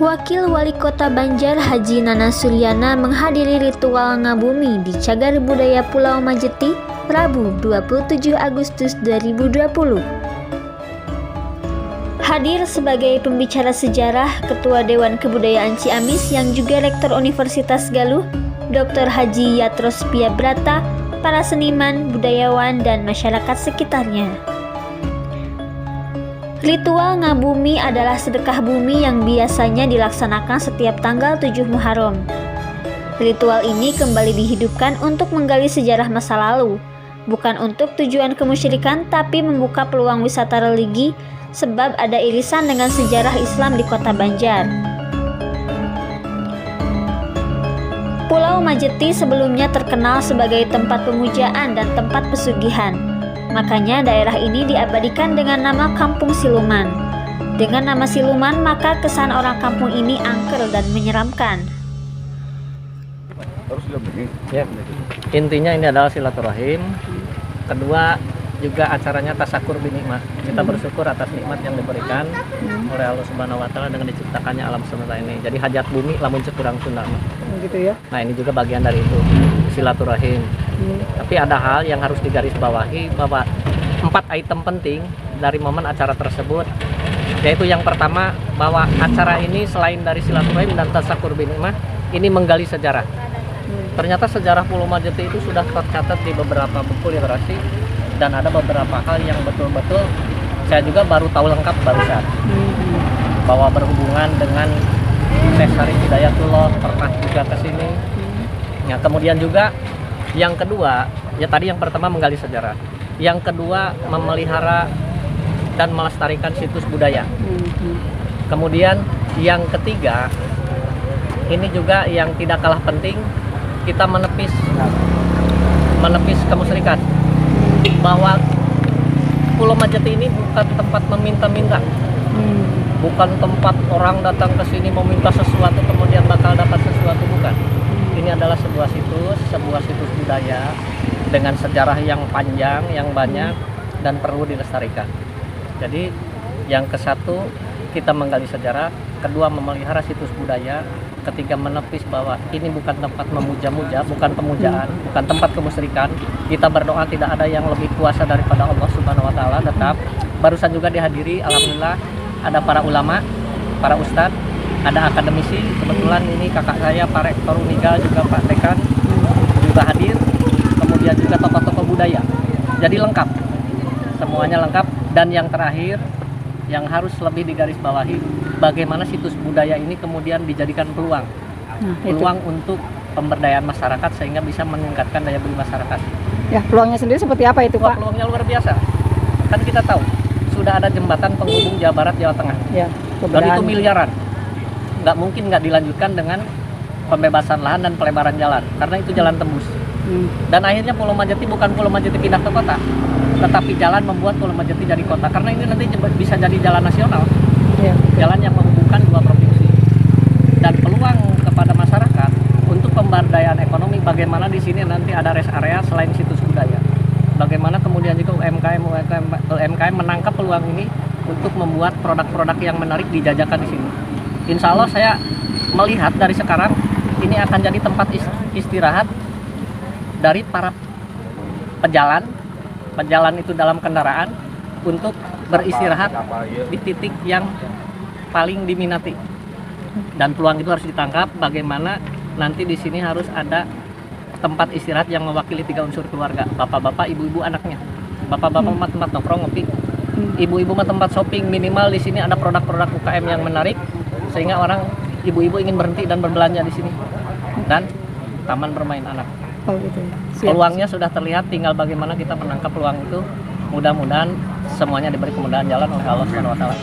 Wakil Wali Kota Banjar Haji Nana Suryana menghadiri ritual ngabumi di Cagar Budaya Pulau Majeti, Rabu 27 Agustus 2020. Hadir sebagai pembicara sejarah Ketua Dewan Kebudayaan Ciamis yang juga Rektor Universitas Galuh, Dr. Haji Yatros Piabrata, para seniman, budayawan, dan masyarakat sekitarnya. Ritual ngabumi adalah sedekah bumi yang biasanya dilaksanakan setiap tanggal 7 Muharram. Ritual ini kembali dihidupkan untuk menggali sejarah masa lalu, bukan untuk tujuan kemusyrikan tapi membuka peluang wisata religi sebab ada irisan dengan sejarah Islam di Kota Banjar. Pulau Majeti sebelumnya terkenal sebagai tempat pemujaan dan tempat pesugihan. Makanya daerah ini diabadikan dengan nama Kampung Siluman. Dengan nama Siluman, maka kesan orang kampung ini angker dan menyeramkan. Ya, intinya ini adalah silaturahim. Kedua, juga acaranya tasakur binikmah. Kita bersyukur atas nikmat yang diberikan oleh Allah Subhanahu wa taala dengan diciptakannya alam semesta ini. Jadi hajat bumi lamun cekurang Sunda mah. Gitu ya. Nah, ini juga bagian dari itu, silaturahim. Tapi ada hal yang harus digarisbawahi bahwa 4 item penting dari momen acara tersebut, yaitu yang pertama bahwa acara ini selain dari silaturahim dan tasakur binikmah, ini menggali sejarah. Ternyata sejarah Pulau Majeti itu sudah tercatat di beberapa buku literasi dan ada beberapa hal yang betul-betul saya juga baru tahu lengkap barusan, bahwa berhubungan dengan Syekh Syarif Hidayatullah pernah juga ke sini. Ya, kemudian juga yang kedua, ya tadi yang pertama menggali sejarah. Yang kedua memelihara dan melestarikan situs budaya. Kemudian yang ketiga, ini juga yang tidak kalah penting, kita menepis kemusyrikan. Bahwa Pulau Majeti ini bukan tempat meminta-minta. Bukan tempat orang datang ke sini meminta sesuatu kemudian bakal dapat sesuatu, bukan. Ini adalah sebuah situs budaya dengan sejarah yang panjang, yang banyak dan perlu dilestarikan. Jadi yang ke-1 kita menggali sejarah, kedua memelihara situs budaya, ketiga menepis bahwa ini bukan tempat memuja-muja, bukan pemujaan, bukan tempat kemusyrikan. Kita berdoa tidak ada yang lebih kuasa daripada Allah Subhanahu wa taala. Tetap barusan juga dihadiri, alhamdulillah ada para ulama, para ustadz, ada akademisi, kebetulan ini kakak saya Pak Rektor Uniga juga Pak Dekan juga hadir, kemudian juga tokoh-tokoh budaya. Jadi lengkap, semuanya lengkap. Dan yang terakhir yang harus lebih digarisbawahi, bagaimana situs budaya ini kemudian dijadikan peluang untuk pemberdayaan masyarakat sehingga bisa meningkatkan daya beli masyarakat. Ya, peluangnya sendiri seperti apa itu, Pak? Peluangnya luar biasa. Kan kita tahu sudah ada jembatan penghubung Jawa Barat Jawa Tengah. Ya, dan itu miliaran. Nggak mungkin nggak dilanjutkan dengan pembebasan lahan dan pelebaran jalan, karena itu jalan tembus. Dan akhirnya Pulau Majeti bukan Pulau Majeti pindah ke kota, tetapi jalan membuat Pulau Majeti jadi kota, karena ini nanti bisa jadi jalan nasional, jalan yang menghubungkan 2 provinsi. Dan peluang kepada masyarakat untuk pemberdayaan ekonomi, bagaimana di sini nanti ada rest area selain situs budaya, bagaimana kemudian juga UMKM menangkap peluang ini untuk membuat produk-produk yang menarik dijajakan di sini. Insya Allah saya melihat dari sekarang ini akan jadi tempat istirahat dari para pejalan itu dalam kendaraan untuk beristirahat di titik yang paling diminati. Dan peluang itu harus ditangkap, bagaimana nanti di sini harus ada tempat istirahat yang mewakili 3 unsur keluarga, bapak-bapak, ibu-ibu, anaknya. Bapak-bapak tempat nongkrong ngopi, ibu-ibu tempat shopping, minimal di sini ada produk-produk UKM yang menarik sehingga ibu-ibu ingin berhenti dan berbelanja di sini. Dan taman bermain anak. Oh, gitu. Peluangnya sudah terlihat, tinggal bagaimana kita menangkap peluang itu. Mudah-mudahan semuanya diberi kemudahan jalan oleh Allah Subhanahu wa taala.